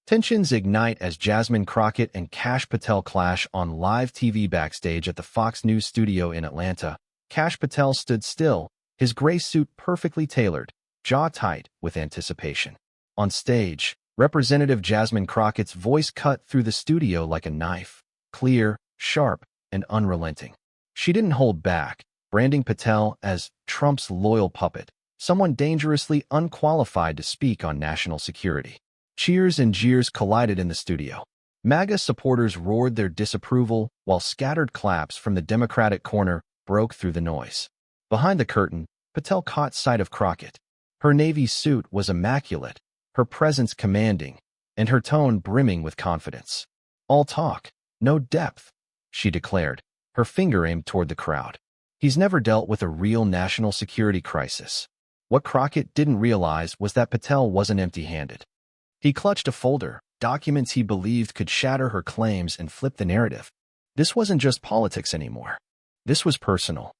Tensions ignite as Jasmine Crockett and Kash Patel clash on live TV backstage at the Fox News studio in Atlanta. Kash Patel stood still, his gray suit perfectly tailored, jaw tight with anticipation. On stage, Representative Jasmine Crockett's voice cut through the studio like a knife, clear, sharp, and unrelenting. She didn't hold back, branding Patel as Trump's loyal puppet, someone dangerously unqualified to speak on national security. Cheers and jeers collided in the studio. MAGA supporters roared their disapproval, while scattered claps from the Democratic corner broke through the noise. Behind the curtain, Patel caught sight of Crockett. Her navy suit was immaculate, her presence commanding, and her tone brimming with confidence. "All talk, no depth," she declared, her finger aimed toward the crowd. He's never dealt with a real national security crisis. What Crockett didn't realize was that Patel wasn't empty-handed. He clutched a folder, documents he believed could shatter her claims and flip the narrative. This wasn't just politics anymore. This was personal.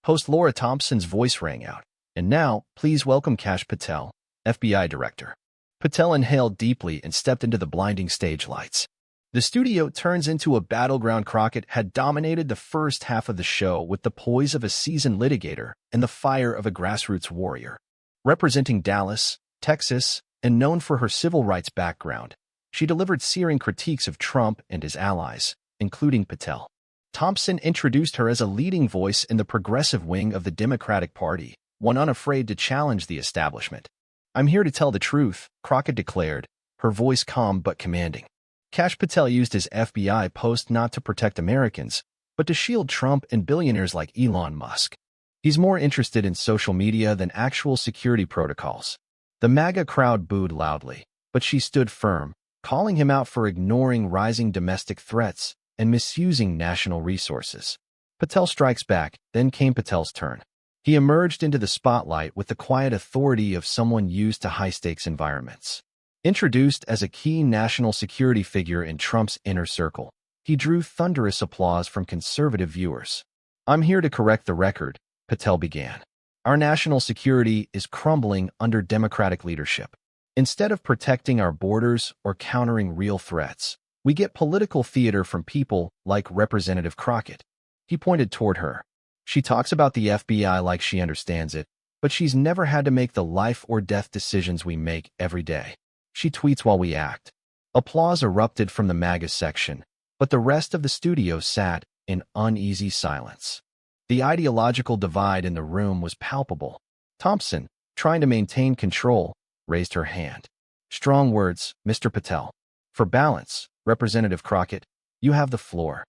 Host Laura Thompson's voice rang out. "And now, please welcome Kash Patel, FBI Director." Patel inhaled deeply and stepped into the blinding stage lights. The studio turns into a battleground. Crockett had dominated the first half of the show with the poise of a seasoned litigator and the fire of a grassroots warrior. Representing Dallas, Texas, and known for her civil rights background, she delivered searing critiques of Trump and his allies, including Patel. Thompson introduced her as a leading voice in the progressive wing of the Democratic Party, one unafraid to challenge the establishment. "I'm here to tell the truth," Crockett declared, her voice calm but commanding. Kash Patel used his FBI post not to protect Americans, but to shield Trump and billionaires like Elon Musk. He's more interested in social media than actual security protocols. The MAGA crowd booed loudly, but she stood firm, calling him out for ignoring rising domestic threats and misusing national resources. Patel strikes back, then came Patel's turn. He emerged into the spotlight with the quiet authority of someone used to high-stakes environments. Introduced as a key national security figure in Trump's inner circle, he drew thunderous applause from conservative viewers. "I'm here to correct the record," Patel began. "Our national security is crumbling under Democratic leadership. Instead of protecting our borders or countering real threats, we get political theater from people like Representative Crockett." He pointed toward her. "She talks about the FBI like she understands it, but she's never had to make the life-or-death decisions we make every day. She tweets while we act." Applause erupted from the MAGA section, but the rest of the studio sat in uneasy silence. The ideological divide in the room was palpable. Thompson, trying to maintain control, raised her hand. "Strong words, Mr. Patel. For balance, Representative Crockett, you have the floor."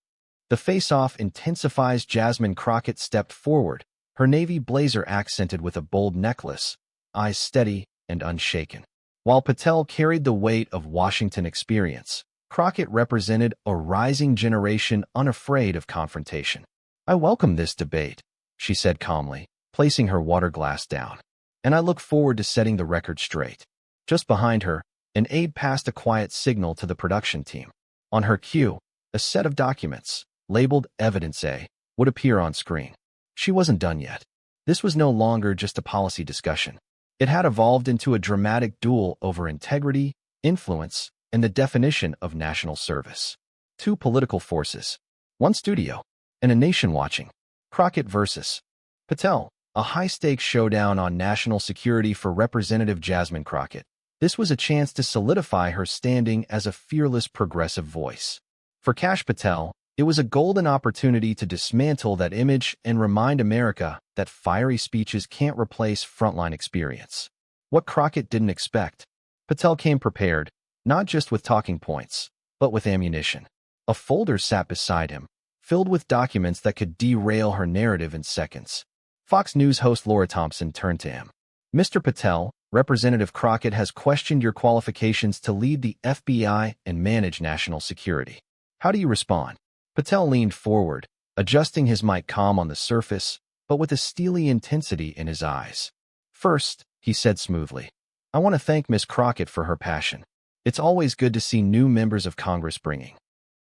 The face-off intensifies. Jasmine Crockett stepped forward, her navy blazer accented with a bold necklace, eyes steady and unshaken. While Patel carried the weight of Washington experience, Crockett represented a rising generation unafraid of confrontation. "I welcome this debate," she said calmly, placing her water glass down. "And I look forward to setting the record straight." Just behind her, an aide passed a quiet signal to the production team. On her cue, a set of documents, labeled Evidence A, would appear on screen. She wasn't done yet. This was no longer just a policy discussion. It had evolved into a dramatic duel over integrity, influence, and the definition of national service. Two political forces, one studio, and a nation watching. Crockett versus Patel, a high-stakes showdown on national security for Representative Jasmine Crockett. This was a chance to solidify her standing as a fearless progressive voice. For Kash Patel, it was a golden opportunity to dismantle that image and remind America that fiery speeches can't replace frontline experience. What Crockett didn't expect, Patel came prepared, not just with talking points, but with ammunition. A folder sat beside him, filled with documents that could derail her narrative in seconds. Fox News host Laura Thompson turned to him. "Mr. Patel, Representative Crockett has questioned your qualifications to lead the FBI and manage national security. How do you respond?" Patel leaned forward, adjusting his mic calm on the surface, but with a steely intensity in his eyes. "First," he said smoothly, "I want to thank Ms. Crockett for her passion. It's always good to see new members of Congress bringing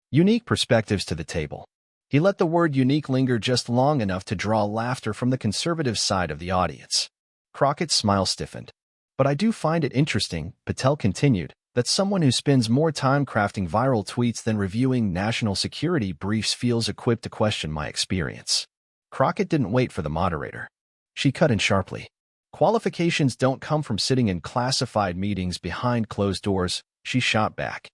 unique perspectives to the table." He let the word unique linger just long enough to draw laughter from the conservative side of the audience. Crockett's smile stiffened. "But I do find it interesting," Patel continued, that someone who spends more time crafting viral tweets than reviewing national security briefs feels equipped to question my experience. Crockett didn't wait for the moderator. She cut in sharply. Qualifications don't come from sitting in classified meetings behind closed doors, she shot back.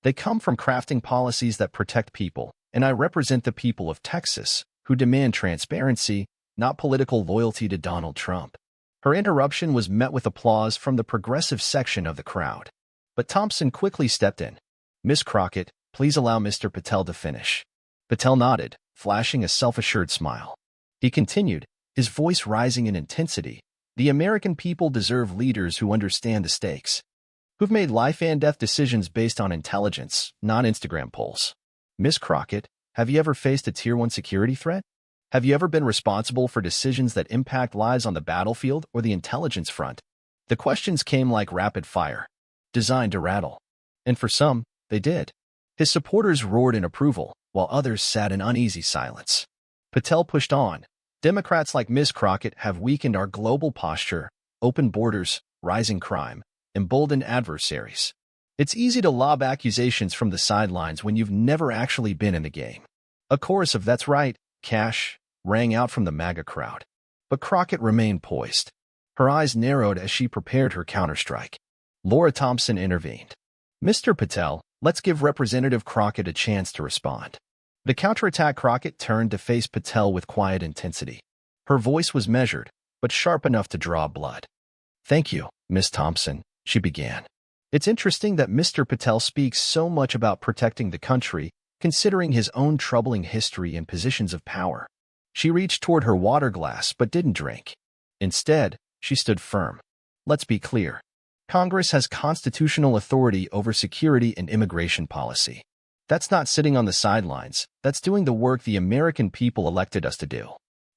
They come from crafting policies that protect people, and I represent the people of Texas, who demand transparency, not political loyalty to Donald Trump. Her interruption was met with applause from the progressive section of the crowd. But Thompson quickly stepped in. Miss Crockett, please allow Mr. Patel to finish. Patel nodded, flashing a self-assured smile. He continued, his voice rising in intensity. The American people deserve leaders who understand the stakes, who've made life and death decisions based on intelligence, not Instagram polls. Miss Crockett, have you ever faced a Tier 1 security threat? Have you ever been responsible for decisions that impact lives on the battlefield or the intelligence front? The questions came like rapid fire, designed to rattle. And for some, they did. His supporters roared in approval, while others sat in uneasy silence. Patel pushed on. Democrats like Ms. Crockett have weakened our global posture, open borders, rising crime, emboldened adversaries. It's easy to lob accusations from the sidelines when you've never actually been in the game. A chorus of "That's right, Cash" rang out from the MAGA crowd. But Crockett remained poised. Her eyes narrowed as she prepared her counterstrike. Laura Thompson intervened. Mr. Patel, let's give Representative Crockett a chance to respond. The counterattack. Crockett turned to face Patel with quiet intensity. Her voice was measured, but sharp enough to draw blood. Thank you, Miss Thompson, she began. It's interesting that Mr. Patel speaks so much about protecting the country, considering his own troubling history and positions of power. She reached toward her water glass but didn't drink. Instead, she stood firm. Let's be clear. Congress has constitutional authority over security and immigration policy. That's not sitting on the sidelines, that's doing the work the American people elected us to do.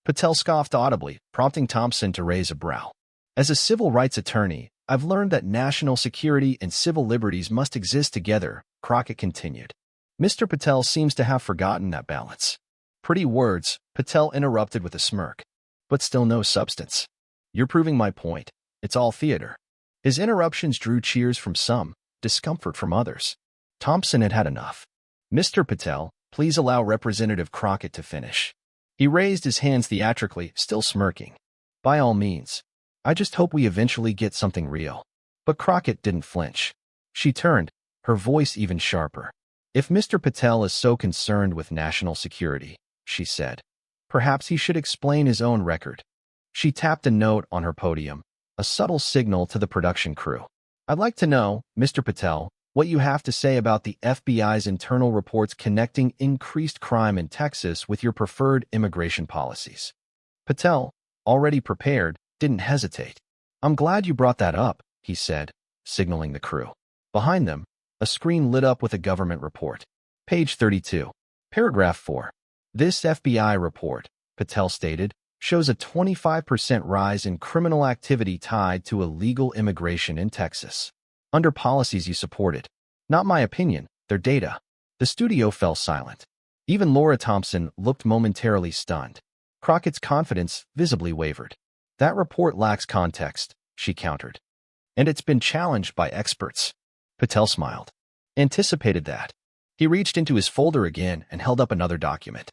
Patel scoffed audibly, prompting Thompson to raise a brow. As a civil rights attorney, I've learned that national security and civil liberties must exist together, Crockett continued. Mr. Patel seems to have forgotten that balance. Pretty words, Patel interrupted with a smirk. But still no substance. You're proving my point. It's all theater. His interruptions drew cheers from some, discomfort from others. Thompson had had enough. Mr. Patel, please allow Representative Crockett to finish. He raised his hands theatrically, still smirking. By all means. I just hope we eventually get something real. But Crockett didn't flinch. She turned, her voice even sharper. If Mr. Patel is so concerned with national security, she said, perhaps he should explain his own record. She tapped a note on her podium, a subtle signal to the production crew. I'd like to know, Mr. Patel, what you have to say about the FBI's internal reports connecting increased crime in Texas with your preferred immigration policies. Patel, already prepared, didn't hesitate. I'm glad you brought that up, he said, signaling the crew. Behind them, a screen lit up with a government report. Page 32. Paragraph 4. This FBI report, Patel stated, shows a 25% rise in criminal activity tied to illegal immigration in Texas. Under policies you supported. Not my opinion, their data. The studio fell silent. Even Laura Thompson looked momentarily stunned. Crockett's confidence visibly wavered. That report lacks context, she countered. And it's been challenged by experts. Patel smiled. Anticipated that. He reached into his folder again and held up another document.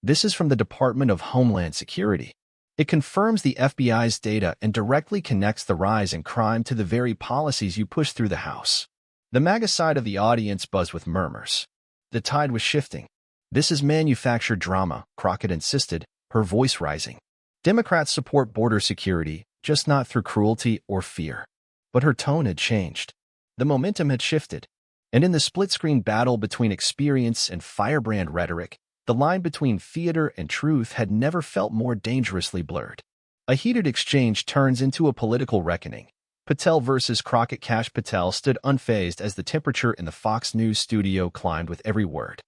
This is from the Department of Homeland Security. It confirms the FBI's data and directly connects the rise in crime to the very policies you push through the House. The MAGA side of the audience buzzed with murmurs. The tide was shifting. This is manufactured drama, Crockett insisted, her voice rising. Democrats support border security, just not through cruelty or fear. But her tone had changed. The momentum had shifted. And in the split-screen battle between experience and firebrand rhetoric, the line between theater and truth had never felt more dangerously blurred. A heated exchange turns into a political reckoning. Patel versus Crockett. Kash Patel stood unfazed as the temperature in the Fox News studio climbed with every word.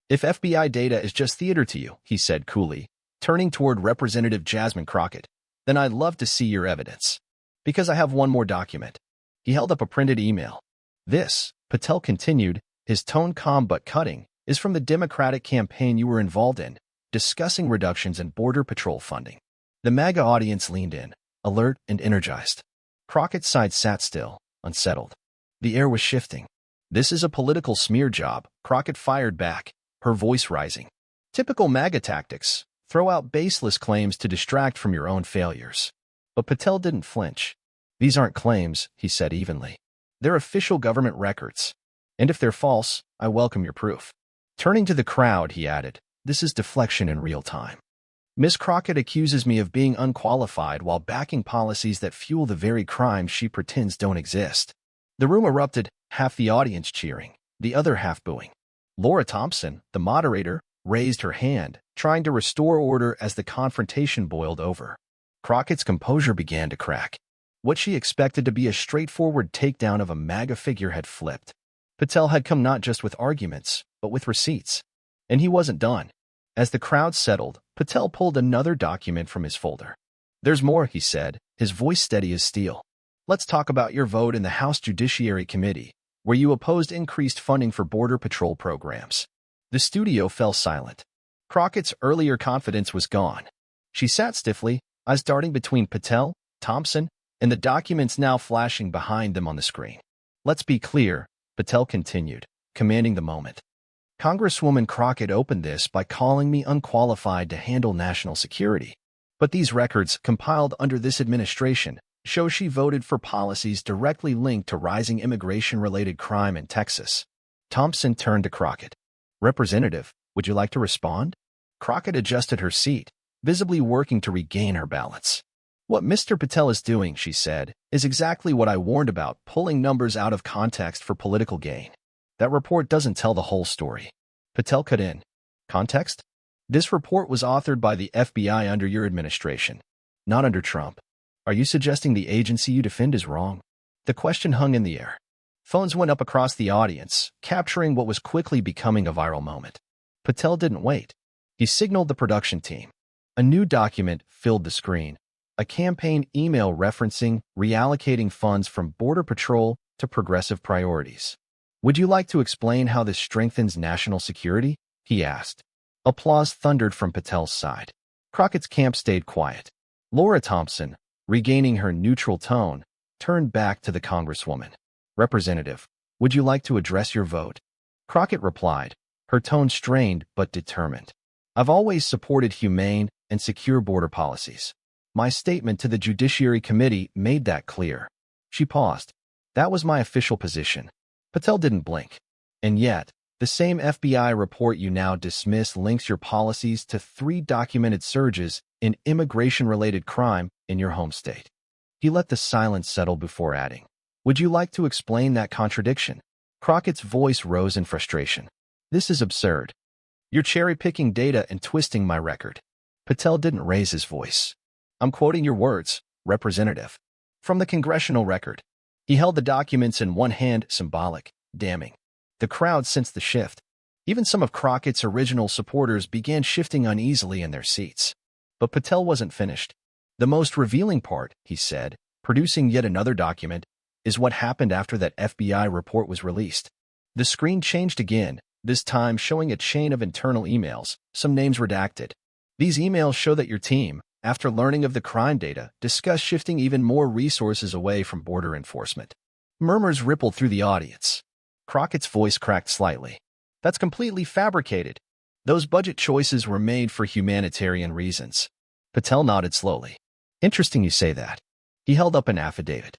If FBI data is just theater to you, he said coolly, turning toward Representative Jasmine Crockett, then I'd love to see your evidence. Because I have one more document. He held up a printed email. This, Patel continued, his tone calm but cutting, is from the Democratic campaign you were involved in, discussing reductions in Border Patrol funding. The MAGA audience leaned in, alert and energized. Crockett's side sat still, unsettled. The air was shifting. "This is a political smear job," Crockett fired back, her voice rising. "Typical MAGA tactics. Throw out baseless claims to distract from your own failures." But Patel didn't flinch. "These aren't claims," he said evenly. "They're official government records. And if they're false, I welcome your proof." Turning to the crowd, he added, "This is deflection in real time. Miss Crockett accuses me of being unqualified while backing policies that fuel the very crimes she pretends don't exist." The room erupted, half the audience cheering, the other half booing. Laura Thompson, the moderator, raised her hand, trying to restore order as the confrontation boiled over. Crockett's composure began to crack. What she expected to be a straightforward takedown of a MAGA figure had flipped. Patel had come not just with arguments, but with receipts. And he wasn't done. As the crowd settled, Patel pulled another document from his folder. "There's more," he said, his voice steady as steel. "Let's talk about your vote in the House Judiciary Committee, where you opposed increased funding for Border Patrol programs." The studio fell silent. Crockett's earlier confidence was gone. She sat stiffly, eyes darting between Patel, Thompson, and the documents now flashing behind them on the screen. "Let's be clear," Patel continued, commanding the moment. "Congresswoman Crockett opened this by calling me unqualified to handle national security. But these records, compiled under this administration, show she voted for policies directly linked to rising immigration-related crime in Texas." Thompson turned to Crockett. "Representative, would you like to respond?" Crockett adjusted her seat, visibly working to regain her balance. "What Mr. Patel is doing," she said, "is exactly what I warned about, pulling numbers out of context for political gain. That report doesn't tell the whole story." Patel cut in. "Context? This report was authored by the FBI under your administration, not under Trump. Are you suggesting the agency you defend is wrong?" The question hung in the air. Phones went up across the audience, capturing what was quickly becoming a viral moment. Patel didn't wait. He signaled the production team. A new document filled the screen, a campaign email referencing reallocating funds from Border Patrol to progressive priorities. "Would you like to explain how this strengthens national security?" he asked. Applause thundered from Patel's side. Crockett's camp stayed quiet. Laura Thompson, regaining her neutral tone, turned back to the Congresswoman. "Representative, would you like to address your vote?" Crockett replied, her tone strained but determined. "I've always supported humane and secure border policies. My statement to the Judiciary Committee made that clear." She paused. "That was my official position." Patel didn't blink. "And yet, the same FBI report you now dismiss links your policies to 3 documented surges in immigration-related crime in your home state." He let the silence settle before adding, "Would you like to explain that contradiction?" Crockett's voice rose in frustration. "This is absurd. You're cherry-picking data and twisting my record." Patel didn't raise his voice. "I'm quoting your words, Representative. From the congressional record." He held the documents in one hand, symbolic, damning. The crowd sensed the shift. Even some of Crockett's original supporters began shifting uneasily in their seats. But Patel wasn't finished. "The most revealing part," he said, producing yet another document, "is what happened after that FBI report was released." The screen changed again, this time showing a chain of internal emails, some names redacted. "These emails show that your team, after learning of the crime data, discussed shifting even more resources away from border enforcement." Murmurs rippled through the audience. Crockett's voice cracked slightly. "That's completely fabricated. Those budget choices were made for humanitarian reasons." Patel nodded slowly. "Interesting you say that." He held up an affidavit.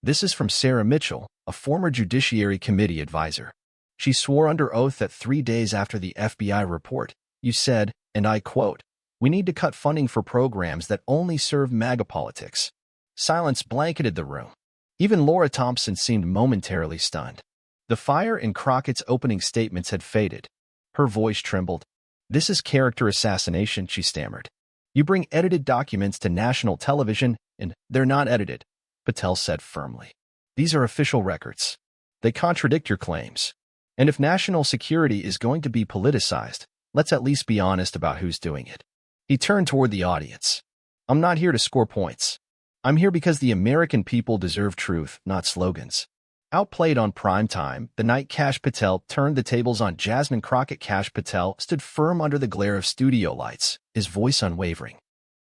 "This is from Sarah Mitchell, a former Judiciary Committee advisor. She swore under oath that 3 days after the FBI report, you said, and I quote, 'We need to cut funding for programs that only serve MAGA politics.'" Silence blanketed the room. Even Laura Thompson seemed momentarily stunned. The fire in Crockett's opening statements had faded. Her voice trembled. "This is character assassination," she stammered. "You bring edited documents to national television, and they're not edited," Patel said firmly. "These are official records. They contradict your claims. And if national security is going to be politicized, let's at least be honest about who's doing it." He turned toward the audience. "I'm not here to score points. I'm here because the American people deserve truth, not slogans." Outplayed on prime time, the night Kash Patel turned the tables on Jasmine Crockett, Kash Patel stood firm under the glare of studio lights, his voice unwavering.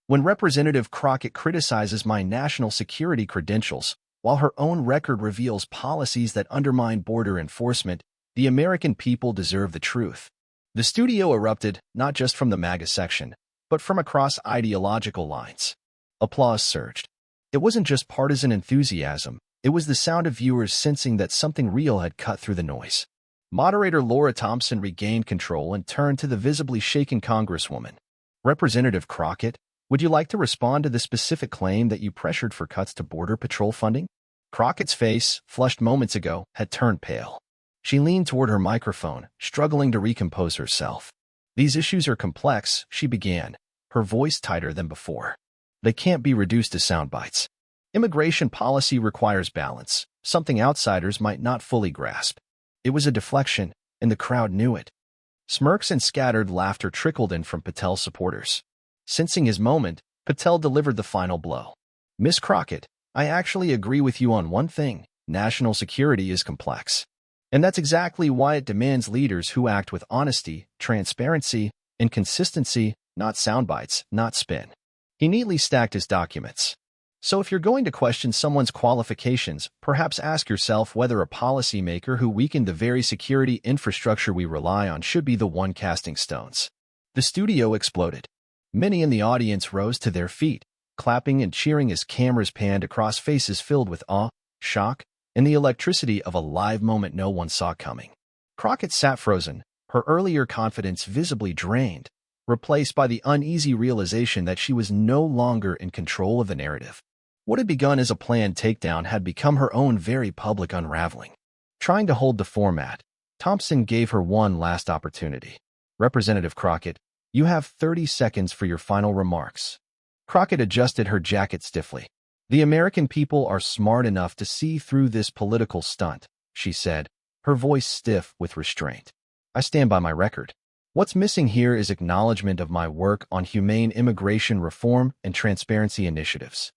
"When Representative Crockett criticizes my national security credentials, While her own record reveals policies that undermine border enforcement, the American people deserve the truth. The studio erupted not just from the MAGA section, but from across ideological lines. Applause surged. It wasn't just partisan enthusiasm, it was the sound of viewers sensing that something real had cut through the noise. Moderator Laura Thompson regained control and turned to the visibly shaken Congresswoman. Representative Crockett, would you like to respond to the specific claim that you pressured for cuts to Border Patrol funding? Crockett's face, flushed moments ago, had turned pale. She leaned toward her microphone, struggling to recompose herself. These issues are complex, she began, her voice tighter than before. They can't be reduced to sound bites. Immigration policy requires balance, something outsiders might not fully grasp. It was a deflection, and the crowd knew it. Smirks and scattered laughter trickled in from Patel's supporters. Sensing his moment, Patel delivered the final blow. Miss Crockett, I actually agree with you on one thing. National security is complex. And that's exactly why it demands leaders who act with honesty, transparency, and consistency, not soundbites, not spin. He neatly stacked his documents. So if you're going to question someone's qualifications, perhaps ask yourself whether a policymaker who weakened the very security infrastructure we rely on should be the one casting stones. The studio exploded. Many in the audience rose to their feet, clapping and cheering as cameras panned across faces filled with awe, shock, and the electricity of a live moment no one saw coming. Crockett sat frozen, her earlier confidence visibly drained, replaced by the uneasy realization that she was no longer in control of the narrative. What had begun as a planned takedown had become her own very public unraveling. Trying to hold the format, Thompson gave her one last opportunity. Representative Crockett, you have 30 seconds for your final remarks. Crockett adjusted her jacket stiffly. The American people are smart enough to see through this political stunt, she said, her voice stiff with restraint. I stand by my record. What's missing here is acknowledgement of my work on humane immigration reform and transparency initiatives.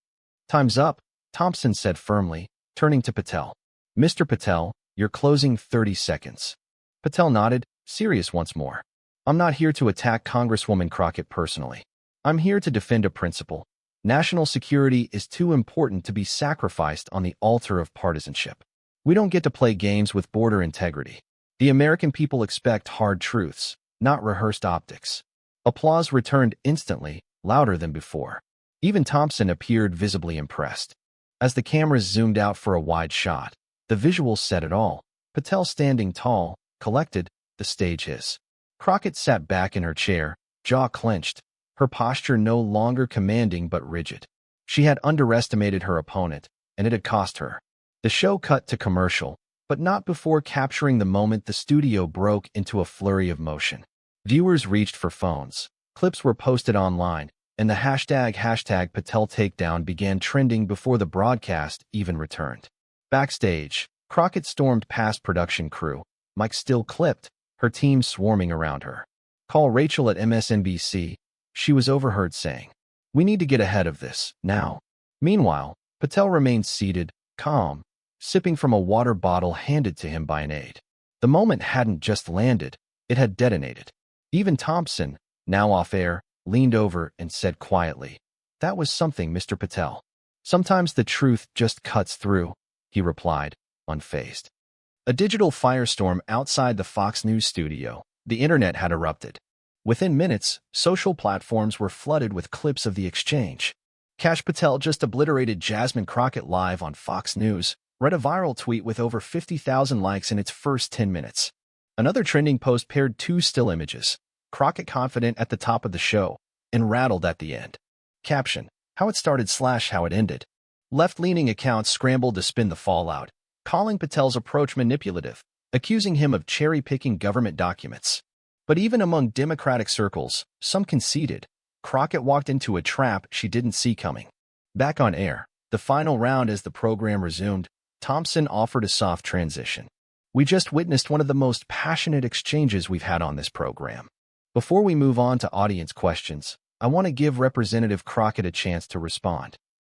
Time's up, Thompson said firmly, turning to Patel. Mr. Patel, your closing 30 seconds. Patel nodded, serious once more. I'm not here to attack Congresswoman Crockett personally. I'm here to defend a principle. National security is too important to be sacrificed on the altar of partisanship. We don't get to play games with border integrity. The American people expect hard truths, not rehearsed optics. Applause returned instantly, louder than before. Even Thompson appeared visibly impressed. As the cameras zoomed out for a wide shot, the visuals said it all. Patel standing tall, collected, the stage his. Crockett sat back in her chair, jaw clenched, her posture no longer commanding but rigid. She had underestimated her opponent, and it had cost her. The show cut to commercial, but not before capturing the moment the studio broke into a flurry of motion. Viewers reached for phones, clips were posted online, and the hashtag Patel Takedown began trending before the broadcast even returned. Backstage, Crockett stormed past production crew, mic still clipped, her team swarming around her. Call Rachel at MSNBC, she was overheard saying. We need to get ahead of this, now. Meanwhile, Patel remained seated, calm, sipping from a water bottle handed to him by an aide. The moment hadn't just landed, it had detonated. Even Thompson, now off air, leaned over and said quietly, That was something, Mr. Patel. Sometimes the truth just cuts through, he replied, unfazed. A digital firestorm outside the Fox News studio, the internet had erupted. Within minutes, social platforms were flooded with clips of the exchange. Kash Patel just obliterated Jasmine Crockett live on Fox News, read a viral tweet with over 50,000 likes in its first 10 minutes. Another trending post paired two still images, Crockett confident at the top of the show, and rattled at the end. Caption, how it started / how it ended. Left-leaning accounts scrambled to spin the fallout, calling Patel's approach manipulative, accusing him of cherry-picking government documents. But even among Democratic circles, some conceded. Crockett walked into a trap she didn't see coming. Back on air, the final round as the program resumed, Thompson offered a soft transition. We just witnessed one of the most passionate exchanges we've had on this program. Before we move on to audience questions, I want to give Representative Crockett a chance to respond.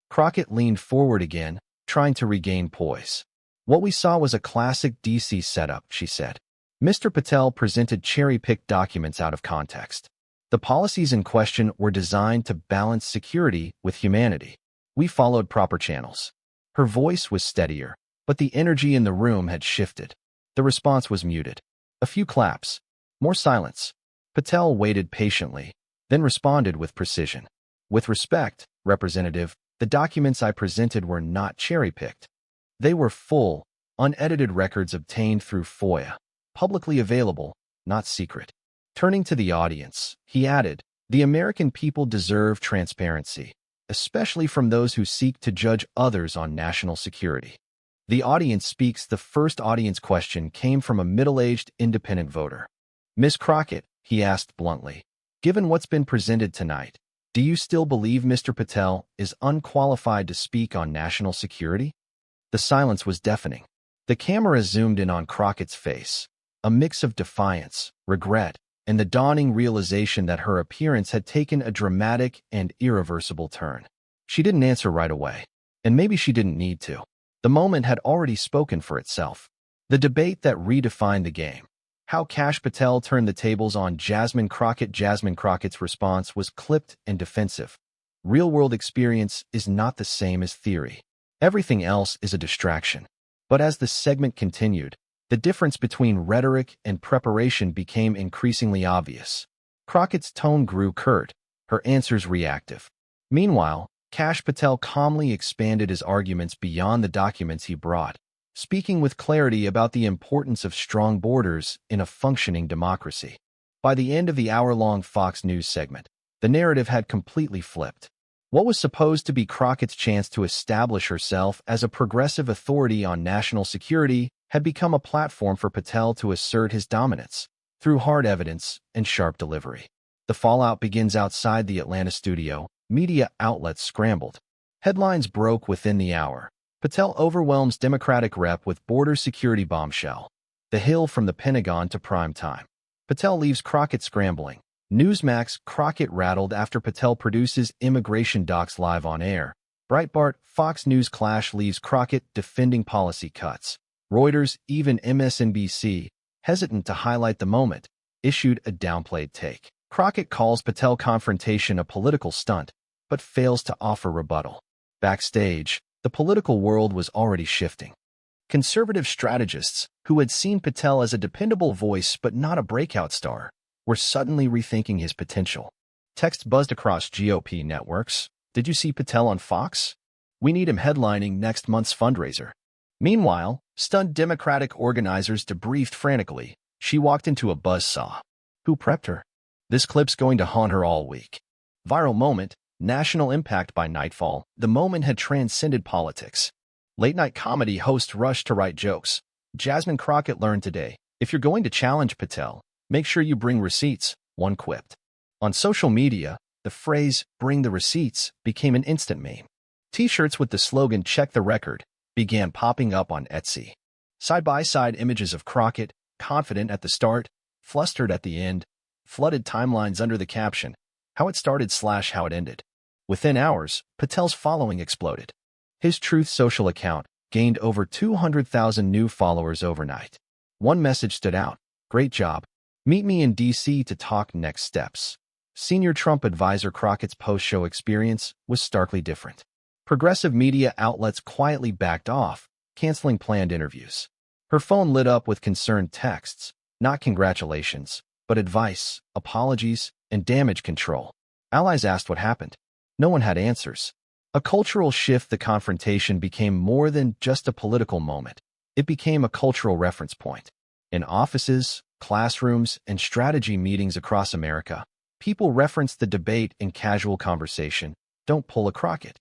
Crockett leaned forward again, trying to regain poise. What we saw was a classic DC setup, she said. Mr. Patel presented cherry-picked documents out of context. The policies in question were designed to balance security with humanity. We followed proper channels. Her voice was steadier, but the energy in the room had shifted. The response was muted. A few claps. More silence. Patel waited patiently, then responded with precision. With respect, Representative, the documents I presented were not cherry-picked. They were full, unedited records obtained through FOIA, publicly available, not secret. Turning to the audience, he added, "The American people deserve transparency, especially from those who seek to judge others on national security." The audience speaks. The first audience question came from a middle-aged independent voter. "Miss Crockett," he asked bluntly, "given what's been presented tonight, do you still believe Mr. Patel is unqualified to speak on national security?" The silence was deafening. The camera zoomed in on Crockett's face, a mix of defiance, regret, and the dawning realization that her appearance had taken a dramatic and irreversible turn. She didn't answer right away, and maybe she didn't need to. The moment had already spoken for itself. The debate that redefined the game. How Kash Patel turned the tables on Jasmine Crockett. Jasmine Crockett's response was clipped and defensive. Real-world experience is not the same as theory. Everything else is a distraction. But as the segment continued, the difference between rhetoric and preparation became increasingly obvious. Crockett's tone grew curt, her answers reactive. Meanwhile, Kash Patel calmly expanded his arguments beyond the documents he brought, speaking with clarity about the importance of strong borders in a functioning democracy. By the end of the hour-long Fox News segment, the narrative had completely flipped. What was supposed to be Crockett's chance to establish herself as a progressive authority on national security had become a platform for Patel to assert his dominance through hard evidence and sharp delivery. The fallout begins outside the Atlanta studio. Media outlets scrambled. Headlines broke within the hour. Patel overwhelms Democratic rep with border security bombshell. The Hill from the Pentagon to prime time. Patel leaves Crockett scrambling. Newsmax, Crockett rattled after Patel produces immigration docs live on air. Breitbart, Fox News clash leaves Crockett defending policy cuts. Reuters, even MSNBC, hesitant to highlight the moment, issued a downplayed take. Crockett calls Patel confrontation a political stunt, but fails to offer rebuttal. Backstage, the political world was already shifting. Conservative strategists, who had seen Patel as a dependable voice but not a breakout star, were suddenly rethinking his potential. Text buzzed across GOP networks. "Did you see Patel on Fox? We need him headlining next month's fundraiser." Meanwhile, stunned Democratic organizers debriefed frantically. "She walked into a buzzsaw. Who prepped her? This clip's going to haunt her all week." Viral moment, national impact. By nightfall, the moment had transcended politics. Late-night comedy hosts rushed to write jokes. Jasmine Crockett learned today, "If you're going to challenge Patel, make sure you bring receipts," one quipped. On social media, the phrase, "bring the receipts," became an instant meme. T-shirts with the slogan, "check the record," began popping up on Etsy. Side-by-side images of Crockett, confident at the start, flustered at the end, flooded timelines under the caption, "How it started/how it ended." Within hours, Patel's following exploded. His Truth Social account gained over 200,000 new followers overnight. One message stood out: "Great job. Meet me in D.C. to talk next steps." Senior Trump advisor Crockett's post-show experience was starkly different. Progressive media outlets quietly backed off, canceling planned interviews. Her phone lit up with concerned texts, not congratulations, but advice, apologies, and damage control. Allies asked what happened. No one had answers. A cultural shift. The confrontation became more than just a political moment. It became a cultural reference point. In offices, classrooms, and strategy meetings across America, people referenced the debate in casual conversation. "Don't pull a Crockett.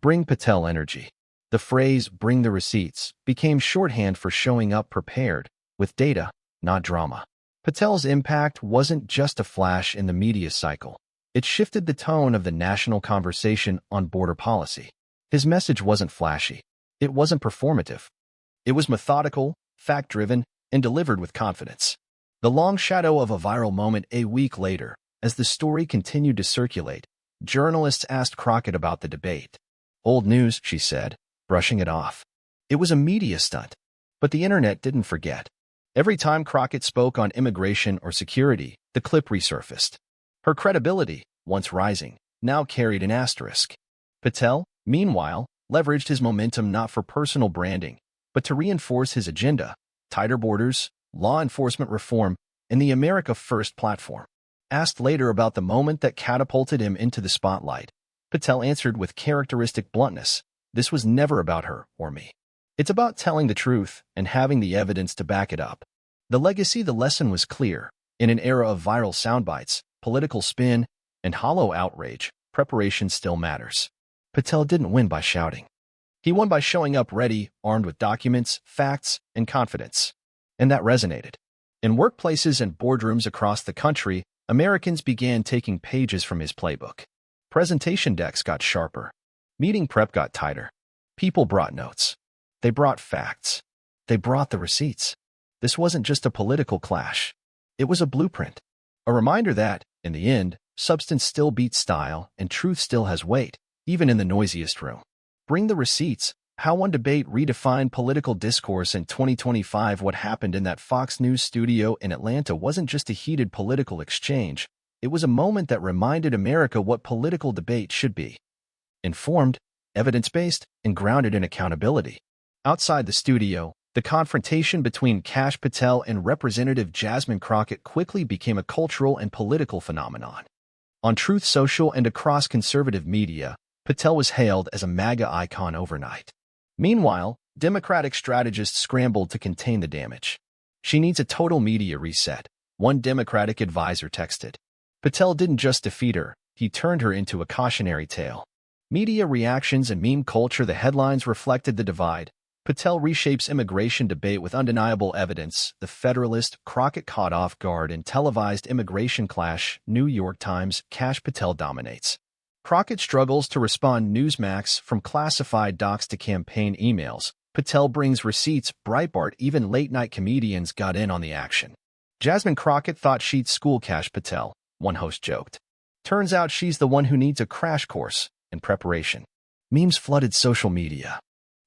Bring Patel energy." The phrase, "bring the receipts," became shorthand for showing up prepared, with data, not drama. Patel's impact wasn't just a flash in the media cycle. It shifted the tone of the national conversation on border policy. His message wasn't flashy. It wasn't performative. It was methodical, fact-driven, and delivered with confidence. The long shadow of a viral moment. A week later, as the story continued to circulate, journalists asked Crockett about the debate. "Old news," she said, brushing it off. It was a media stunt. But the internet didn't forget. Every time Crockett spoke on immigration or security, the clip resurfaced. Her credibility, once rising, now carried an asterisk. Patel, meanwhile, leveraged his momentum not for personal branding, but to reinforce his agenda: tighter borders, law enforcement reform, and the America First platform. Asked later about the moment that catapulted him into the spotlight, Patel answered with characteristic bluntness, "This was never about her or me. It's about telling the truth and having the evidence to back it up." The lesson was clear. In an era of viral soundbites, political spin, and hollow outrage, preparation still matters. Patel didn't win by shouting. He won by showing up ready, armed with documents, facts, and confidence. And that resonated. In workplaces and boardrooms across the country, Americans began taking pages from his playbook. Presentation decks got sharper. Meeting prep got tighter. People brought notes. They brought facts. They brought the receipts. This wasn't just a political clash. It was a blueprint. A reminder that, in the end, substance still beats style and truth still has weight, even in the noisiest room. Bring the receipts. How one debate redefined political discourse in 2025. What happened in that Fox News studio in Atlanta wasn't just a heated political exchange. It was a moment that reminded America what political debate should be: informed, evidence-based, and grounded in accountability. Outside the studio, the confrontation between Kash Patel and Representative Jasmine Crockett quickly became a cultural and political phenomenon. On Truth Social and across conservative media, Patel was hailed as a MAGA icon overnight. Meanwhile, Democratic strategists scrambled to contain the damage. "She needs a total media reset," one Democratic advisor texted. Patel didn't just defeat her, he turned her into a cautionary tale. Media reactions and meme culture. The headlines reflected the divide. Patel reshapes immigration debate with undeniable evidence. The Federalist, Crockett caught off guard in televised immigration clash. New York Times, Kash Patel dominates. Crockett struggles to respond. Newsmax, from classified docs to campaign emails. Patel brings receipts. Breitbart, even late-night comedians got in on the action. Jasmine Crockett thought she'd school Kash Patel, one host joked. Turns out she's the one who needs a crash course in preparation. Memes flooded social media.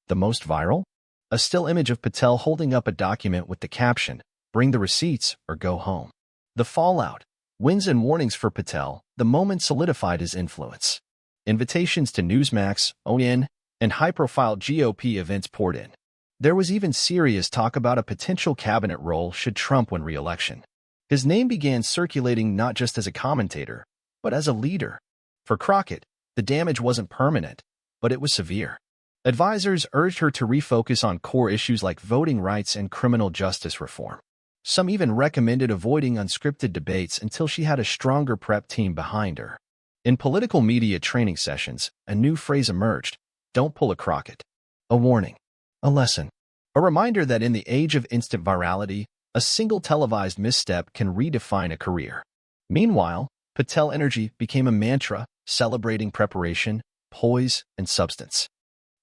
The most viral? A still image of Patel holding up a document with the caption, "Bring the receipts or go home." The fallout. Wins and warnings for Patel. The moment solidified his influence. Invitations to Newsmax, ON, and high-profile GOP events poured in. There was even serious talk about a potential cabinet role should Trump win re-election. His name began circulating not just as a commentator, but as a leader. For Crockett, the damage wasn't permanent, but it was severe. Advisors urged her to refocus on core issues like voting rights and criminal justice reform. Some even recommended avoiding unscripted debates until she had a stronger prep team behind her. In political media training sessions, a new phrase emerged: "Don't pull a Crockett." A warning. A lesson. A reminder that in the age of instant virality, a single televised misstep can redefine a career. Meanwhile, Patel energy became a mantra, celebrating preparation, poise, and substance.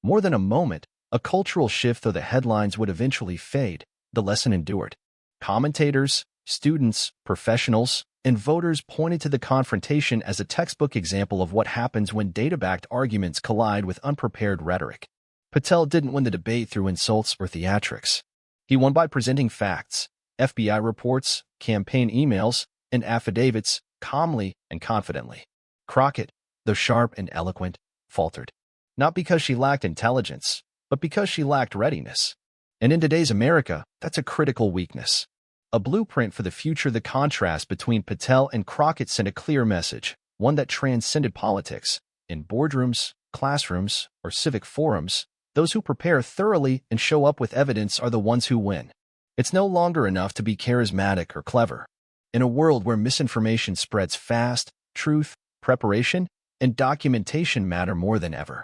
More than a moment, a cultural shift. Though the headlines would eventually fade, the lesson endured. Commentators, students, professionals, and voters pointed to the confrontation as a textbook example of what happens when data-backed arguments collide with unprepared rhetoric. Patel didn't win the debate through insults or theatrics. He won by presenting facts, FBI reports, campaign emails, and affidavits calmly and confidently. Crockett, though sharp and eloquent, faltered. Not because she lacked intelligence, but because she lacked readiness. And in today's America, that's a critical weakness. A blueprint for the future. The contrast between Patel and Crockett sent a clear message, one that transcended politics. In boardrooms, classrooms, or civic forums, those who prepare thoroughly and show up with evidence are the ones who win. It's no longer enough to be charismatic or clever. In a world where misinformation spreads fast, truth, preparation, and documentation matter more than ever.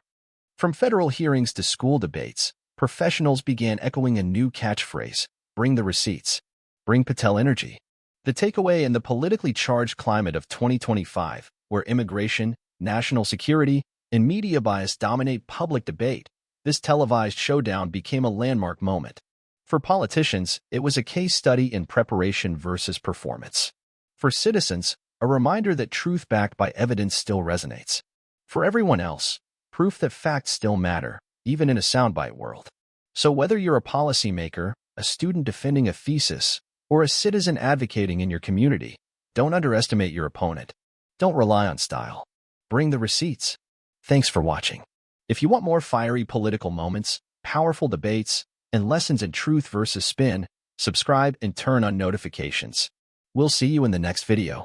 From federal hearings to school debates, professionals began echoing a new catchphrase: "Bring the receipts." Bring Patel energy. The takeaway: in the politically charged climate of 2025, where immigration, national security, and media bias dominate public debate, this televised showdown became a landmark moment. For politicians, it was a case study in preparation versus performance. For citizens, a reminder that truth backed by evidence still resonates. For everyone else, proof that facts still matter, even in a soundbite world. So whether you're a policymaker, a student defending a thesis, or a citizen advocating in your community, don't underestimate your opponent. Don't rely on style. Bring the receipts. Thanks for watching. If you want more fiery political moments, powerful debates, and lessons in truth versus spin, subscribe and turn on notifications. We'll see you in the next video.